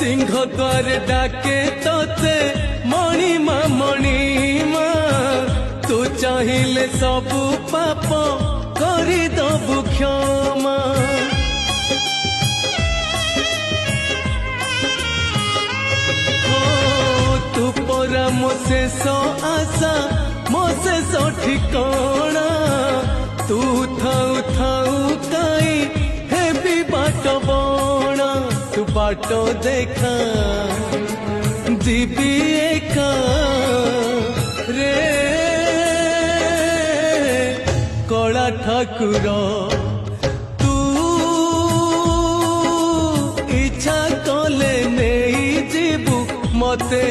सिंह द्वार डाके तोते मणिमा मणिमा तू चाहिए सबू पाप करी दबु क्षमा तू परा मो शेष आशा मो शेष ठिकाना तू थाऊ थाऊ काई हेबी बाट बणा तू बाट देखा जीवी एका रे कला ठाकुर तू इच्छा कले नहीं जीवु मते